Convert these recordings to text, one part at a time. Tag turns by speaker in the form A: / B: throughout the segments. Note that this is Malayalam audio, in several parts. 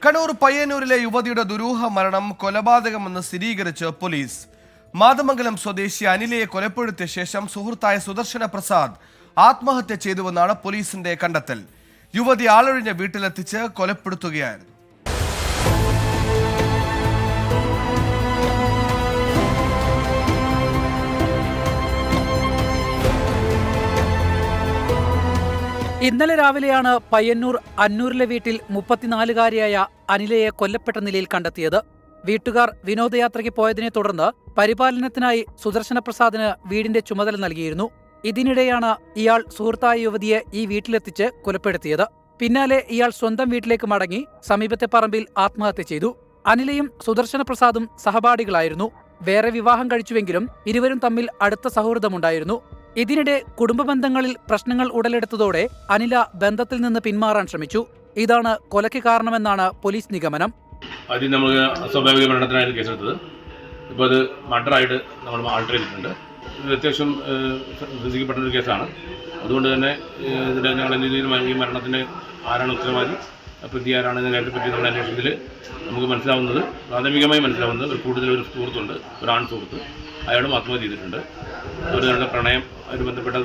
A: കണ്ണൂർ പയ്യന്നൂരിലെ യുവതിയുടെ ദുരൂഹ മരണം കൊലപാതകമെന്ന് സ്ഥിരീകരിച്ച് പോലീസ്. മാതമംഗലം സ്വദേശി അനിലയെ കൊലപ്പെടുത്തിയ ശേഷം സുഹൃത്തായ സുദർശന പ്രസാദ് ആത്മഹത്യ ചെയ്തുവെന്നാണ് പോലീസിന്റെ കണ്ടെത്തൽ. യുവതി ആളൊഴിഞ്ഞ വീട്ടിലെത്തിച്ച് കൊലപ്പെടുത്തുകയായിരുന്നു.
B: ഇന്നലെ രാവിലെയാണ് പയ്യന്നൂർ അന്നൂരിലെ വീട്ടിൽ 34-കാരിയായ അനിലയെ കൊല്ലപ്പെട്ട നിലയിൽ കണ്ടെത്തിയത്. വീട്ടുകാർ വിനോദയാത്രയ്ക്ക് പോയതിനെ തുടർന്ന് പരിപാലനത്തിനായി സുദർശന പ്രസാദിന് വീടിന്റെ ചുമതല നൽകിയിരുന്നു. ഇതിനിടെയാണ് ഇയാൾ സുഹൃത്തായ യുവതിയെ ഈ വീട്ടിലെത്തിച്ച് കൊലപ്പെടുത്തിയത്. പിന്നാലെ ഇയാൾ സ്വന്തം വീട്ടിലേക്ക് മടങ്ങി സമീപത്തെ പറമ്പിൽ ആത്മഹത്യ ചെയ്തു. അനിലയും സുദർശന പ്രസാദും സഹപാഠികളായിരുന്നു. വേറെ വിവാഹം കഴിച്ചുവെങ്കിലും ഇരുവരും തമ്മിൽ അടുത്ത സൗഹൃദമുണ്ടായിരുന്നു. ഇതിനിടെ കുടുംബ ബന്ധങ്ങളിൽ പ്രശ്നങ്ങൾ ഉടലെടുത്തതോടെ അനില ബന്ധത്തിൽ നിന്ന് പിന്മാറാൻ ശ്രമിച്ചു. ഇതാണ് കൊലയ്ക്ക് കാരണമെന്നാണ് പോലീസ് നിഗമനം.
C: ആദ്യം നമ്മൾ അസ്വാഭാവിക മരണത്തിനായിരുന്നു കേസെടുത്തത്. ഇപ്പോൾ അത് മർഡറായിട്ട് നമ്മൾ ആൾട്ടർ ചെയ്തിട്ടുണ്ട്. ഇത് അത്യാവശ്യം ശ്രദ്ധിക്കപ്പെട്ടൊരു കേസാണ്. അതുകൊണ്ട് തന്നെ ഇതിൻ്റെ ഞങ്ങൾ ഈ മരണത്തിന് ആരാണ് ഉത്തരവാദി, പ്രതി ആരാണെന്ന കാര്യത്തെപ്പറ്റി നമ്മുടെ അന്വേഷണത്തിൽ നമുക്ക് മനസ്സിലാവുന്നത്, പ്രാഥമികമായി മനസ്സിലാവുന്നത് ഒരു സുഹൃത്തുണ്ട്, ഒരു ആൺ സുഹൃത്ത്, അയാളും ആത്മഹത്യ ചെയ്തിട്ടുണ്ട്. ഒരു തവണ പ്രണയം അതിന് ബന്ധപ്പെട്ട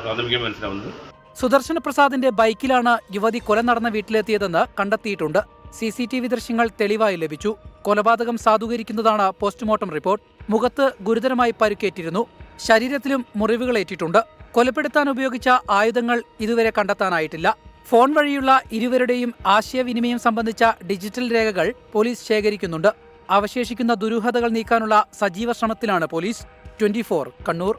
C: പ്രാഥമികമായി മനസ്സിലാവുന്നത്.
B: സുദർശന പ്രസാദിന്റെ ബൈക്കിലാണ് യുവതി കൊല നടന്ന വീട്ടിലെത്തിയതെന്ന് കണ്ടെത്തിയിട്ടുണ്ട്. CCTV ദൃശ്യങ്ങൾ തെളിവായി ലഭിച്ചു. കൊലപാതകം സാധൂകരിക്കുന്നതാണ് പോസ്റ്റ്മോർട്ടം റിപ്പോർട്ട്. മുഖത്ത് ഗുരുതരമായി പരുക്കേറ്റിരുന്നു. ശരീരത്തിലും മുറിവുകളേറ്റിട്ടുണ്ട്. കൊലപ്പെടുത്താൻ ഉപയോഗിച്ച ആയുധങ്ങൾ ഇതുവരെ കണ്ടെത്താനായിട്ടില്ല. ഫോൺ വഴിയുള്ള ഇരുവരുടെയും ആശയവിനിമയം സംബന്ധിച്ച ഡിജിറ്റൽ രേഖകൾ പോലീസ് ശേഖരിക്കുന്നുണ്ട്. അവശേഷിക്കുന്ന ദുരൂഹതകൾ നീക്കാനുള്ള സജീവ ശ്രമത്തിലാണ് പോലീസ്. 24 കണ്ണൂർ.